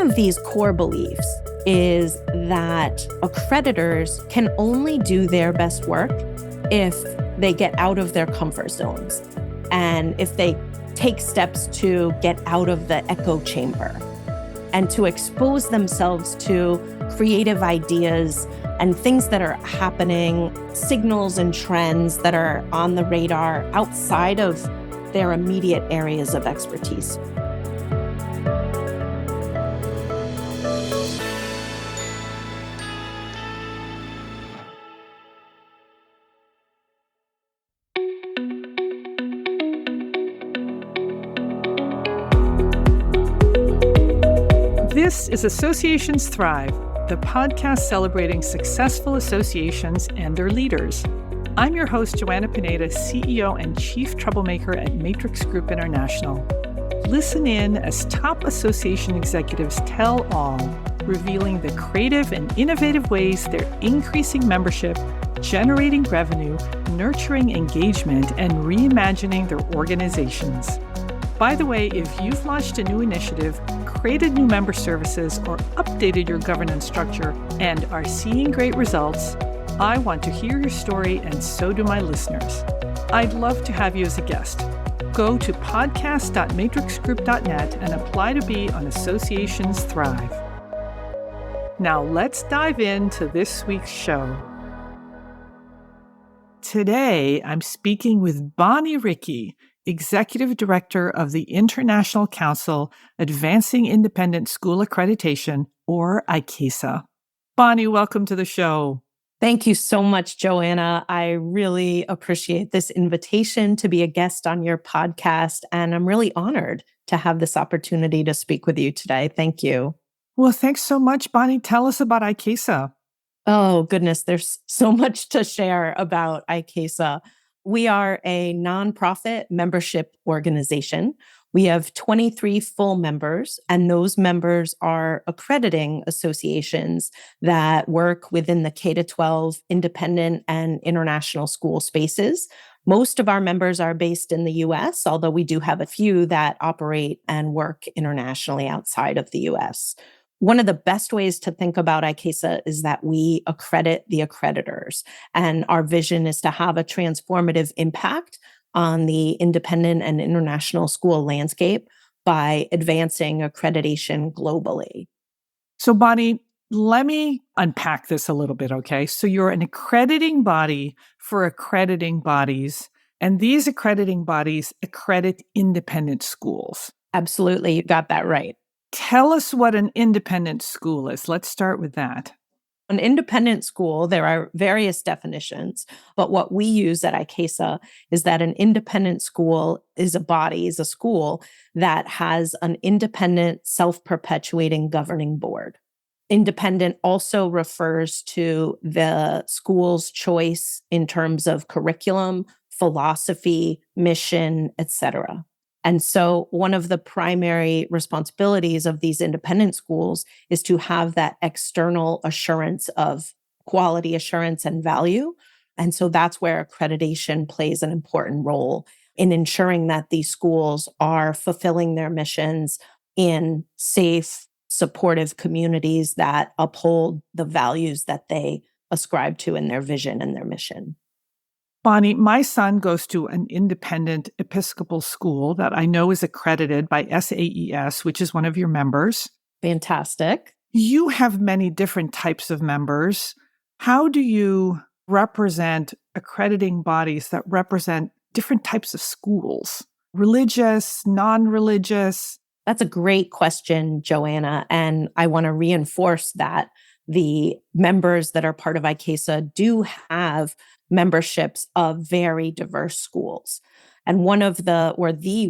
of these core beliefs is that accreditors can only do their best work if they get out of their comfort zones and if they take steps to get out of the echo chamber and to expose themselves to creative ideas and things that are happening, signals and trends that are on the radar outside of their immediate areas of expertise. This is Associations Thrive, the podcast celebrating successful associations and their leaders. I'm your host, Joanna Pineda, CEO and Chief Troublemaker at Matrix Group International. Listen in as top association executives tell all, revealing the creative and innovative ways they're increasing membership, generating revenue, nurturing engagement, and reimagining their organizations. By the way, if you've launched a new initiative, created new member services, or updated your governance structure and are seeing great results, I want to hear your story, and so do my listeners. I'd love to have you as a guest. Go to podcast.matrixgroup.net and apply to be on Associations Thrive. Now let's dive into this week's show. Today, I'm speaking with Bonnie Ricci, Executive Director of the International Council Advancing Independent School Accreditation, or ICAISA. Bonnie, welcome to the show. Thank you so much, Joanna. I really appreciate this invitation to be a guest on your podcast, and I'm really honored to have this opportunity to speak with you today. Thank you. Well, thanks so much, Bonnie. Tell us about ICAISA. Oh, goodness, there's so much to share about ICAISA. We are a nonprofit membership organization. We have 23 full members, and those members are accrediting associations that work within the K-12 independent and international school spaces. Most of our members are based in the US, although we do have a few that operate and work internationally outside of the US. One of the best ways to think about ICAISA is that we accredit the accreditors, and our vision is to have a transformative impact on the independent and international school landscape by advancing accreditation globally. So, Bonnie, let me unpack this a little bit, okay? So you're an accrediting body for accrediting bodies, and these accrediting bodies accredit independent schools. Absolutely, you got that right. Tell us what an independent school is. Let's start with that. An independent school, there are various definitions, but what we use at ICAISA is that an independent school is a school that has an independent, self-perpetuating governing board. Independent also refers to the school's choice in terms of curriculum, philosophy, mission, etc. And so one of the primary responsibilities of these independent schools is to have that external assurance of quality assurance and value. And so that's where accreditation plays an important role in ensuring that these schools are fulfilling their missions in safe, supportive communities that uphold the values that they ascribe to in their vision and their mission. Bonnie, my son goes to an independent Episcopal school that I know is accredited by SAES, which is one of your members. Fantastic. You have many different types of members. How do you represent accrediting bodies that represent different types of schools? Religious, non-religious? That's a great question, Joanna. And I want to reinforce that the members that are part of ICAISA do have memberships of very diverse schools. And the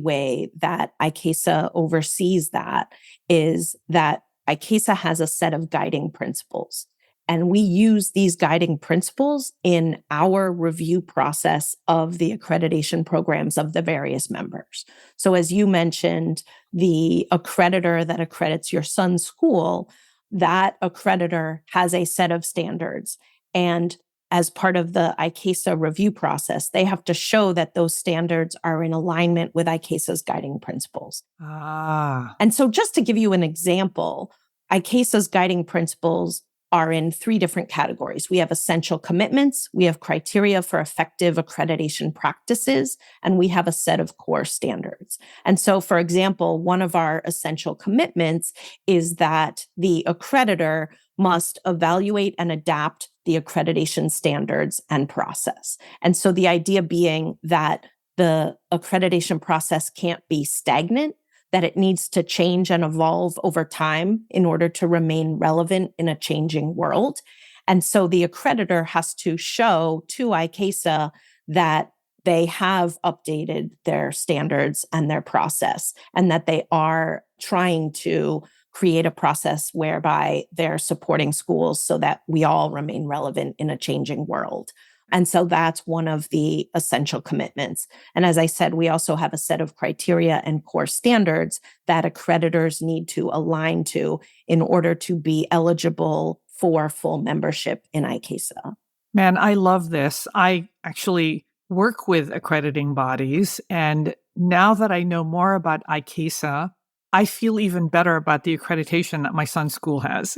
way that ICAISA oversees that is that ICAISA has a set of guiding principles. And we use these guiding principles in our review process of the accreditation programs of the various members. So as you mentioned, the accreditor that accredits your son's school, that accreditor has a set of standards. And as part of the ICAISA review process, they have to show that those standards are in alignment with ICAISA's guiding principles. And so just to give you an example, ICAISA's guiding principles are in three different categories. We have essential commitments, we have criteria for effective accreditation practices, and we have a set of core standards. And so, for example, one of our essential commitments is that the accreditor must evaluate and adapt the accreditation standards and process. And so the idea being that the accreditation process can't be stagnant, that it needs to change and evolve over time in order to remain relevant in a changing world. And so the accreditor has to show to ICAISA that they have updated their standards and their process, and that they are trying to create a process whereby they're supporting schools so that we all remain relevant in a changing world. And so that's one of the essential commitments. And as I said, we also have a set of criteria and core standards that accreditors need to align to in order to be eligible for full membership in ICAISA. Man, I love this. I actually work with accrediting bodies. And now that I know more about ICAISA, I feel even better about the accreditation that my son's school has.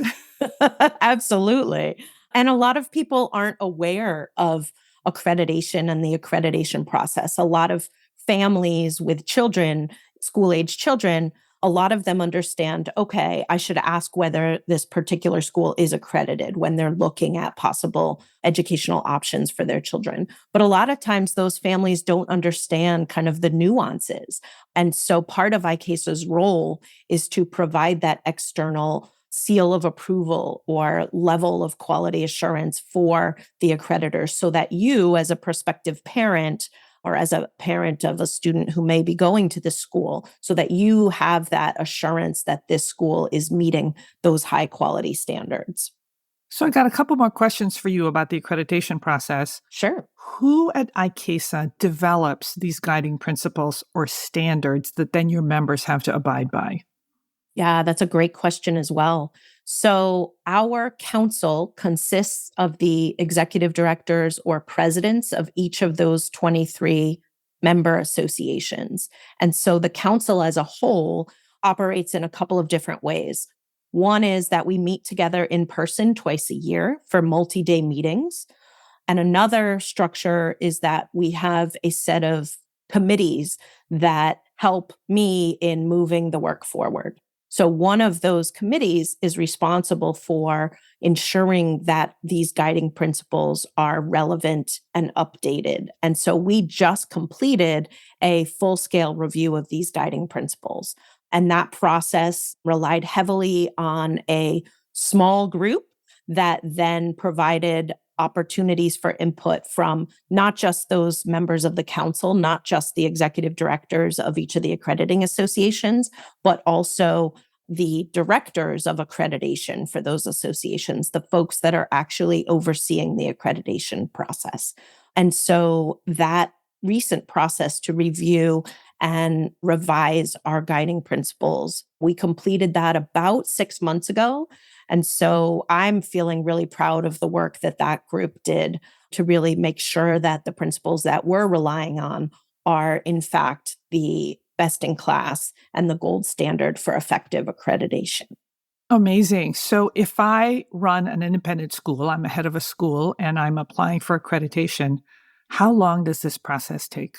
Absolutely. And a lot of people aren't aware of accreditation and the accreditation process. A lot of families with children, school-age children, a lot of them understand, okay, I should ask whether this particular school is accredited when they're looking at possible educational options for their children. But a lot of times those families don't understand kind of the nuances. And so part of ICAISA's role is to provide that external seal of approval or level of quality assurance for the accreditors so that you, as a prospective parent or as a parent of a student who may be going to this school, so that you have that assurance that this school is meeting those high quality standards. So I got a couple more questions for you about the accreditation process. Sure. Who at ICAISA develops these guiding principles or standards that then your members have to abide by? Yeah, that's a great question as well. So, our council consists of the executive directors or presidents of each of those 23 member associations. And so, the council as a whole operates in a couple of different ways. One is that we meet together in person twice a year for multi day meetings. And another structure is that we have a set of committees that help me in moving the work forward. So one of those committees is responsible for ensuring that these guiding principles are relevant and updated. And so we just completed a full-scale review of these guiding principles. And that process relied heavily on a small group that then provided opportunities for input from not just those members of the council, not just the executive directors of each of the accrediting associations, but also the directors of accreditation for those associations, the folks that are actually overseeing the accreditation process. And so that recent process to review and revise our guiding principles, we completed that about 6 months ago. And so I'm feeling really proud of the work that that group did to really make sure that the principles that we're relying on are, in fact, the best in class and the gold standard for effective accreditation. Amazing. So if I run an independent school, I'm a head of a school, and I'm applying for accreditation, how long does this process take?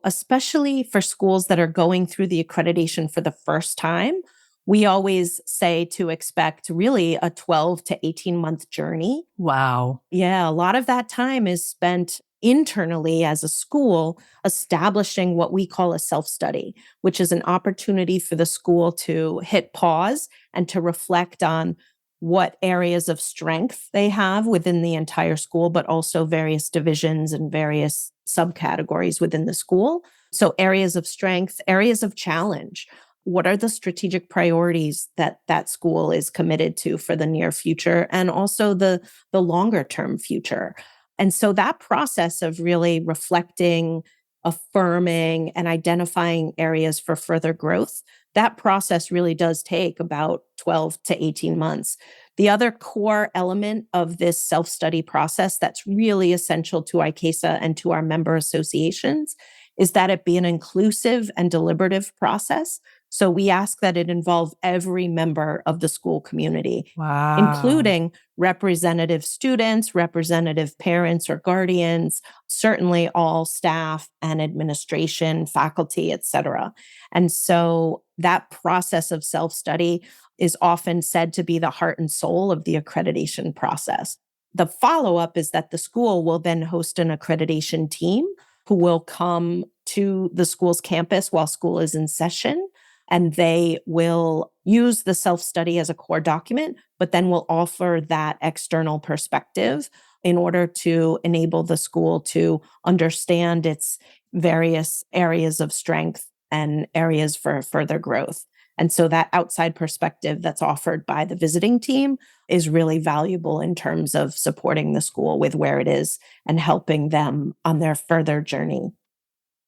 Especially for schools that are going through the accreditation for the first time, we always say to expect really a 12 to 18-month journey. Wow. Yeah, a lot of that time is spent internally as a school establishing what we call a self-study, which is an opportunity for the school to hit pause and to reflect on what areas of strength they have within the entire school, but also various divisions and various subcategories within the school. So areas of strength, areas of challenge. What are the strategic priorities that that school is committed to for the near future and also the longer term future? And so that process of really reflecting, affirming, and identifying areas for further growth, that process really does take about 12 to 18 months. The other core element of this self-study process that's really essential to ICAISA and to our member associations is that it be an inclusive and deliberative process. So we ask that it involve every member of the school community, Wow. including representative students, representative parents or guardians, certainly all staff and administration, faculty, et cetera. And so that process of self-study is often said to be the heart and soul of the accreditation process. The follow-up is that the school will then host an accreditation team who will come to the school's campus while school is in session, and they will use the self-study as a core document, but then will offer that external perspective in order to enable the school to understand its various areas of strength and areas for further growth. And so that outside perspective that's offered by the visiting team is really valuable in terms of supporting the school with where it is and helping them on their further journey.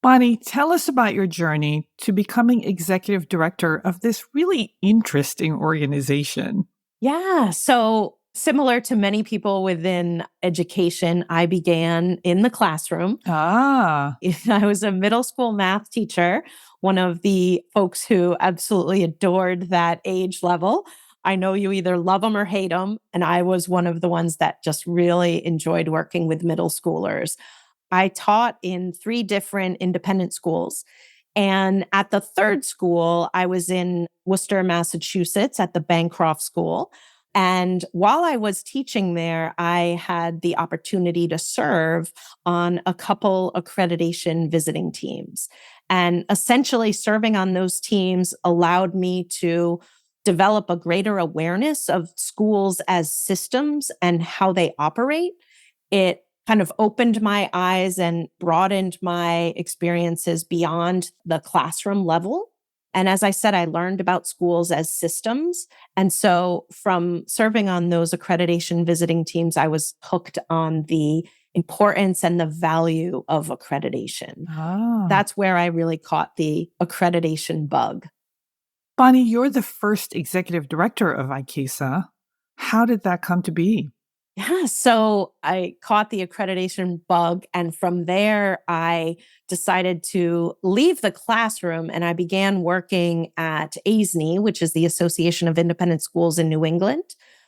Bonnie, tell us about your journey to becoming executive director of this really interesting organization. Yeah. So, similar to many people within education, I began in the classroom. Ah, I was a middle school math teacher, one of the folks who absolutely adored that age level. I know you either love them or hate them. And I was one of the ones that just really enjoyed working with middle schoolers. I taught in 3 different independent schools. And at the third school, I was in Worcester, Massachusetts at the Bancroft School. And while I was teaching there, I had the opportunity to serve on a couple accreditation visiting teams. And essentially, serving on those teams allowed me to develop a greater awareness of schools as systems and how they operate. It kind of opened my eyes and broadened my experiences beyond the classroom level. And as I said, I learned about schools as systems. And so from serving on those accreditation visiting teams, I was hooked on the importance and the value of accreditation. ah. That's where I really caught the accreditation bug. Bonnie, you're the first executive director of ICAISA. How did that come to be? Yeah, so I caught the accreditation bug. And from there, I decided to leave the classroom and I began working at AISNE, which is the Association of Independent Schools in New England.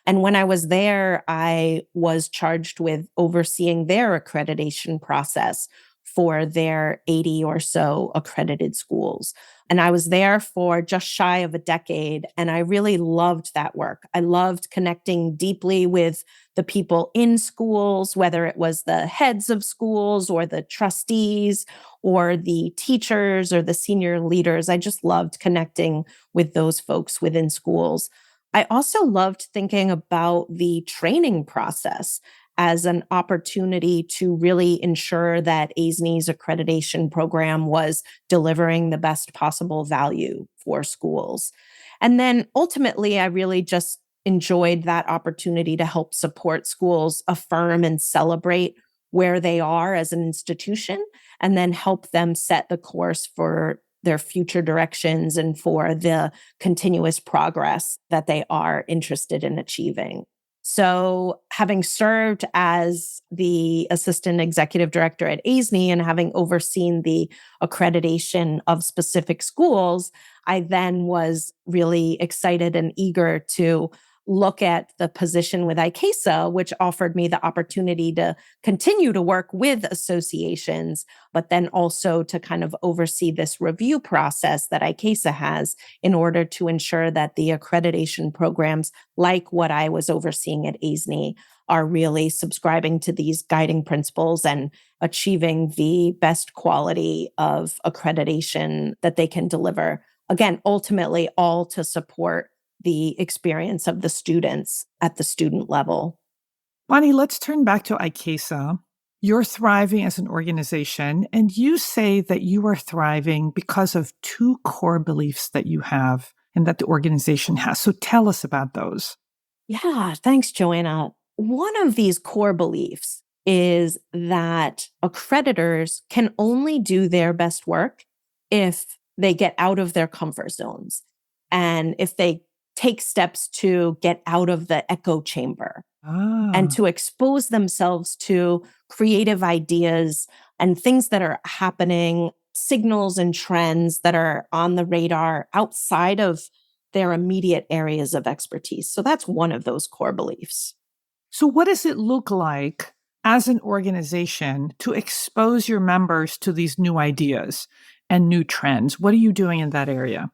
And when I was there, I was charged with overseeing their accreditation process for their 80 or so accredited schools. And I was there for just shy of a decade. And I really loved that work. I loved connecting deeply with the people in schools, whether it was the heads of schools or the trustees or the teachers or the senior leaders. I just loved connecting with those folks within schools. I also loved thinking about the training process as an opportunity to really ensure that AISNE's accreditation program was delivering the best possible value for schools. And then ultimately, I really just enjoyed that opportunity to help support schools affirm and celebrate where they are as an institution, and then help them set the course for their future directions and for the continuous progress that they are interested in achieving. So, having served as the assistant executive director at AISNE and having overseen the accreditation of specific schools, I then was really excited and eager to look at the position with ICAISA, which offered me the opportunity to continue to work with associations, but then also to kind of oversee this review process that ICAISA has in order to ensure that the accreditation programs, like what I was overseeing at AISNE, are really subscribing to these guiding principles and achieving the best quality of accreditation that they can deliver. Again, ultimately, all to support the experience of the students at the student level. Bonnie, let's turn back to ICAISA. You're thriving as an organization, and you say that you are thriving because of 2 core beliefs that you have and that the organization has. So tell us about those. Yeah, thanks, Joanna. One of these core beliefs is that accreditors can only do their best work if they get out of their comfort zones and if they take steps to get out of the echo chamber and Ah, to expose themselves to creative ideas and things that are happening signals and trends that are on the radar outside of their immediate areas of expertise. So that's one of those core beliefs. So, what does it look like as an organization to expose your members to these new ideas and new trends? What are you doing in that area?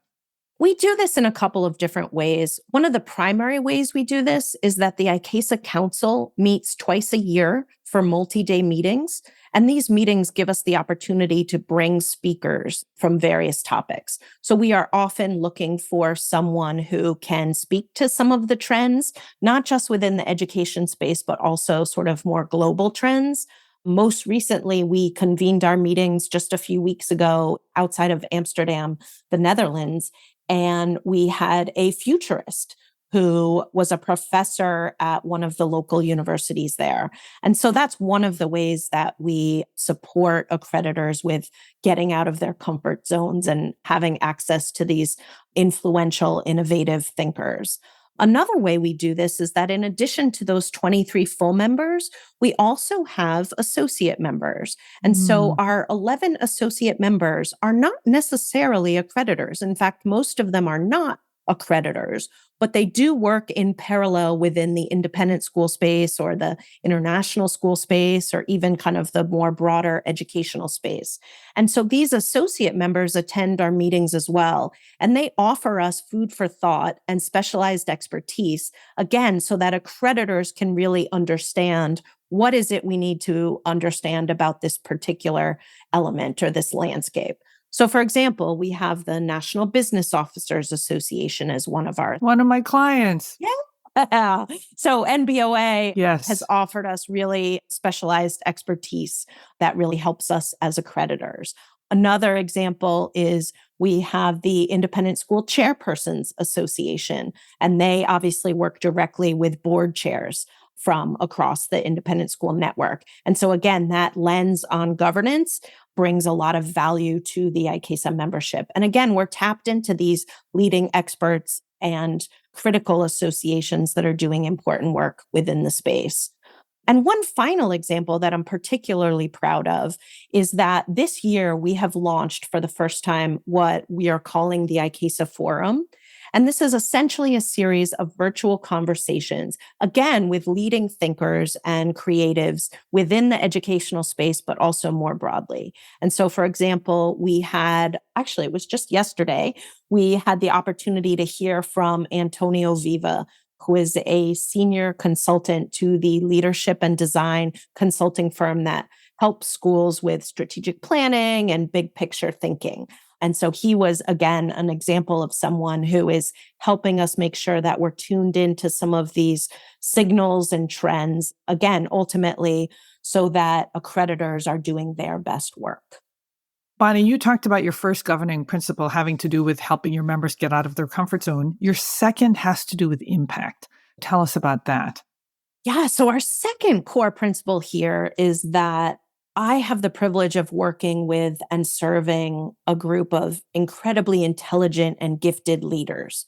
We do this in a couple of different ways. One of the primary ways we do this is that the ICAISA Council meets twice a year for multi-day meetings. And these meetings give us the opportunity to bring speakers from various topics. So we are often looking for someone who can speak to some of the trends, not just within the education space, but also sort of more global trends. Most recently, we convened our meetings just a few weeks ago outside of Amsterdam, the Netherlands, and we had a futurist who was a professor at one of the local universities there. And so that's one of the ways that we support accreditors with getting out of their comfort zones and having access to these influential, innovative thinkers. Another way we do this is that in addition to those 23 full members, we also have associate members. And so our 11 associate members are not necessarily accreditors. In fact, most of them are not accreditors, but they do work in parallel within the independent school space or the international school space or even kind of the more broader educational space. And so these associate members attend our meetings as well, and they offer us food for thought and specialized expertise, again, so that accreditors can really understand what is it we need to understand about this particular element or this landscape. So, for example, we have the National Business Officers Association as one of our. One of my clients. Yeah. So NBOA Yes. has offered us really specialized expertise that really helps us as accreditors. Another example is we have the Independent School Chairpersons Association, and they obviously work directly with board chairs from across the independent school network. And so again, that lens on governance brings a lot of value to the ICAISA membership. And again, we're tapped into these leading experts and critical associations that are doing important work within the space. And one final example that I'm particularly proud of is that this year we have launched for the first time what we are calling the ICAISA Forum. And this is essentially a series of virtual conversations, again, with leading thinkers and creatives within the educational space, but also more broadly. And so, for example, it was just yesterday, we had the opportunity to hear from Antonio Viva, who is a senior consultant to the leadership and design consulting firm that helps schools with strategic planning and big picture thinking. And so he was, again, an example of someone who is helping us make sure that we're tuned into some of these signals and trends, again, ultimately, so that accreditors are doing their best work. Bonnie, you talked about your first governing principle having to do with helping your members get out of their comfort zone. Your second has to do with impact. Tell us about that. Yeah, so our second core principle here is that I have the privilege of working with and serving a group of incredibly intelligent and gifted leaders.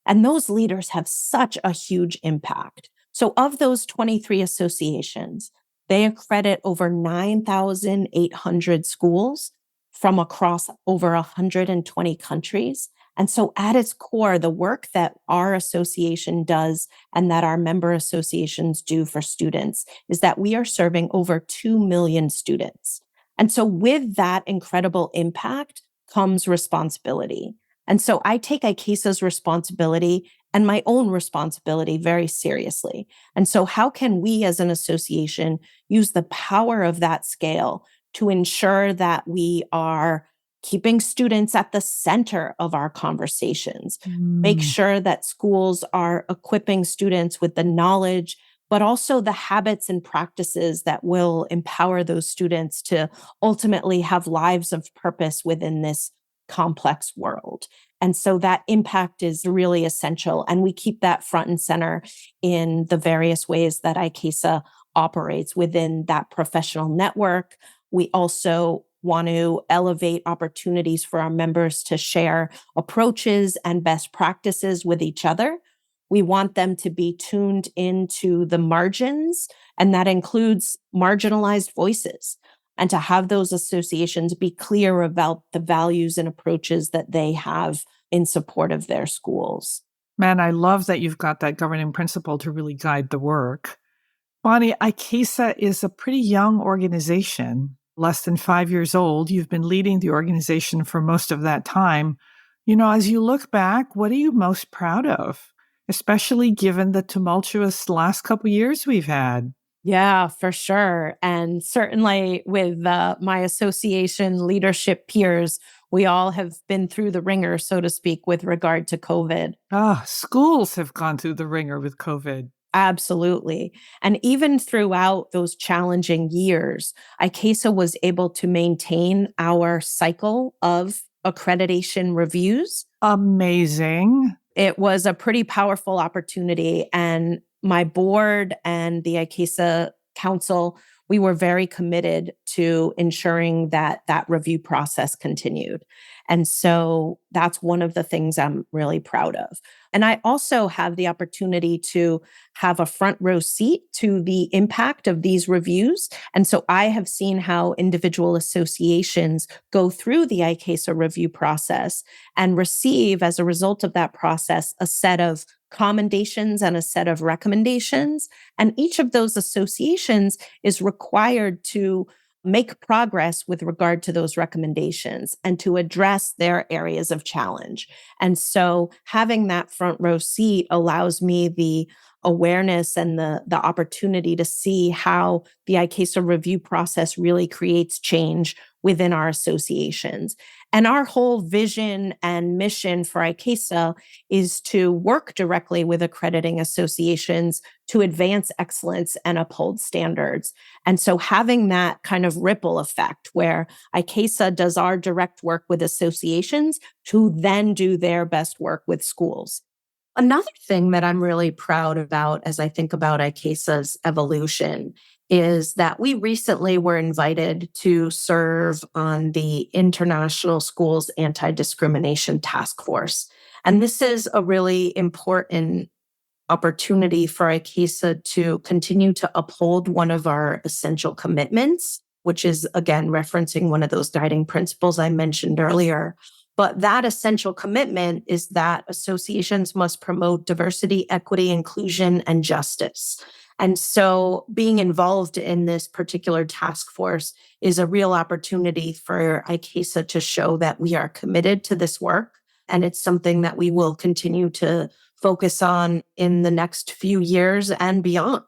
And those leaders have such a huge impact. So, of those 23 associations, they accredit over 9,800 schools from across over 120 countries. And so, at its core, the work that our association does and that our member associations do for students is that we are serving over 2 million students. And so, with that incredible impact comes responsibility. And so, I take ICAISA's responsibility and my own responsibility very seriously. And so, how can we as an association use the power of that scale to ensure that we are keeping students at the center of our conversations, make sure that schools are equipping students with the knowledge, but also the habits and practices that will empower those students to ultimately have lives of purpose within this complex world. And so that impact is really essential. And we keep that front and center in the various ways that ICAISA operates within that professional network. We also want to elevate opportunities for our members to share approaches and best practices with each other. We want them to be tuned into the margins, and that includes marginalized voices. and to have those associations be clear about the values and approaches that they have in support of their schools. Man, I love that you've got that governing principle to really guide the work. Bonnie, ICAISA is a pretty young organization, less than 5 years old. You've been leading the organization for most of that time. As you look back, what are you most proud of, especially given the tumultuous last couple years we've had? Yeah, for sure. And certainly with my association leadership peers, we all have been through the ringer, so to speak, with regard to COVID. Schools have gone through the ringer with COVID. Absolutely. And even throughout those challenging years, ICAISA was able to maintain our cycle of accreditation reviews. Amazing. It was a pretty powerful opportunity. And my board and the ICAISA Council, we were very committed to ensuring that that review process continued. And so that's one of the things I'm really proud of. And I also have the opportunity to have a front row seat to the impact of these reviews. And so I have seen how individual associations go through the ICAISA review process and receive, as a result of that process, a set of commendations and a set of recommendations. And each of those associations is required to make progress with regard to those recommendations and to address their areas of challenge. And so having that front row seat allows me the awareness and the opportunity to see how the ICAISA review process really creates change within our associations. And our whole vision and mission for ICAISA is to work directly with accrediting associations to advance excellence and uphold standards. And so having that kind of ripple effect where ICAISA does our direct work with associations to then do their best work with schools. Another thing that I'm really proud about as I think about ICAISA's evolution is that we recently were invited to serve on the International Schools Anti-Discrimination Task Force. And this is a really important opportunity for ICAISA to continue to uphold one of our essential commitments, which is, again, referencing one of those guiding principles I mentioned earlier. But that essential commitment is that associations must promote diversity, equity, inclusion, and justice. And so being involved in this particular task force is a real opportunity for ICAISA to show that we are committed to this work. And it's something that we will continue to focus on in the next few years and beyond.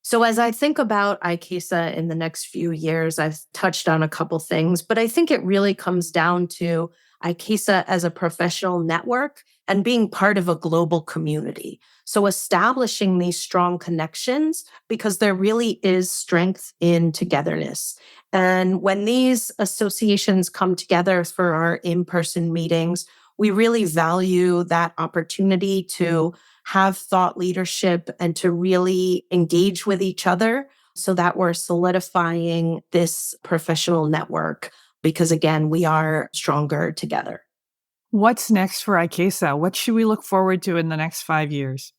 So as I think about ICAISA in the next few years, I've touched on a couple things, but I think it really comes down to ICAISA as a professional network and being part of a global community. So establishing these strong connections because there really is strength in togetherness. And when these associations come together for our in-person meetings, we really value that opportunity to have thought leadership and to really engage with each other so that we're solidifying this professional network because, again, we are stronger together. What's next for ICAISA? What should we look forward to in the next 5 years?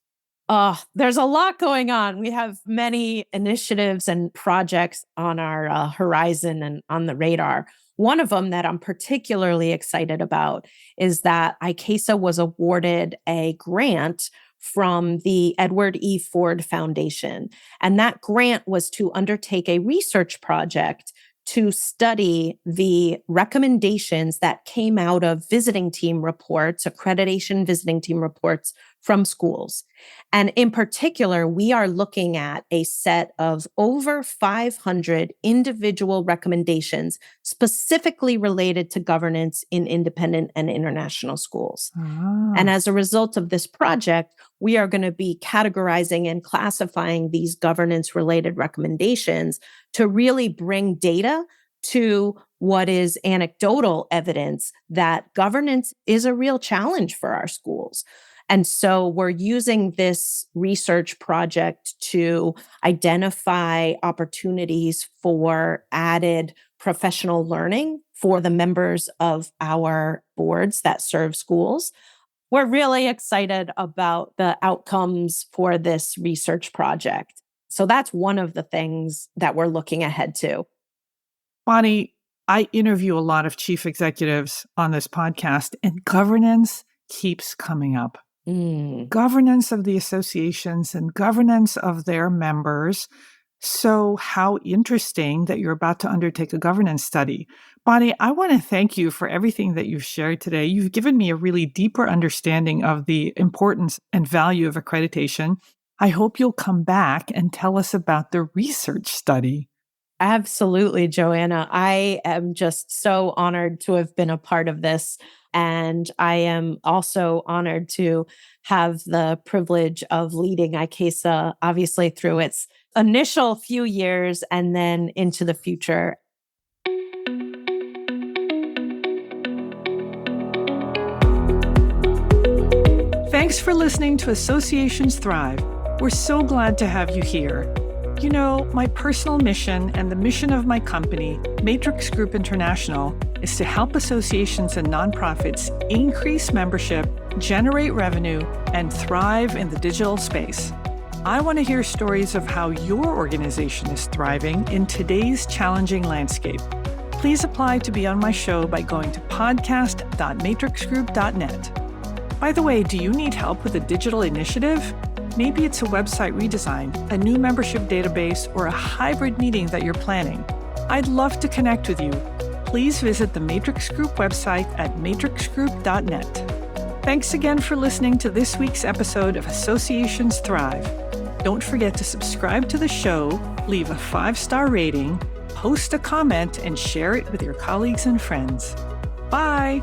There's a lot going on. We have many initiatives and projects on our horizon and on the radar. One of them that I'm particularly excited about is that ICAISA was awarded a grant from the Edward E. Ford Foundation. And that grant was to undertake a research project to study the recommendations that came out of visiting team reports, accreditation visiting team reports from schools. And in particular, we are looking at a set of over 500 individual recommendations specifically related to governance in independent and international schools. And as a result of this project, we are going to be categorizing and classifying these governance-related recommendations to really bring data to what is anecdotal evidence that governance is a real challenge for our schools. And so we're using this research project to identify opportunities for added professional learning for the members of our boards that serve schools. We're really excited about the outcomes for this research project. So that's one of the things that we're looking ahead to. Bonnie, I interview a lot of chief executives on this podcast, and governance keeps coming up. Governance of the associations and governance of their members. So how interesting that you're about to undertake a governance study. Bonnie, I want to thank you for everything that you've shared today. You've given me a really deeper understanding of the importance and value of accreditation. I hope you'll come back and tell us about the research study. Absolutely, Joanna. I am just so honored to have been a part of this. And I am also honored to have the privilege of leading ICAISA, obviously through its initial few years and then into the future. Thanks for listening to Associations Thrive. We're so glad to have you here. You know, my personal mission and the mission of my company, Matrix Group International, is to help associations and nonprofits increase membership, generate revenue, and thrive in the digital space. I want to hear stories of how your organization is thriving in today's challenging landscape. Please apply to be on my show by going to podcast.matrixgroup.net. By the way, do you need help with a digital initiative? Maybe it's a website redesign, a new membership database, or a hybrid meeting that you're planning. I'd love to connect with you. Please visit the Matrix Group website at matrixgroup.net. Thanks again for listening to this week's episode of Associations Thrive. Don't forget to subscribe to the show, leave a 5-star rating, post a comment, and share it with your colleagues and friends. Bye!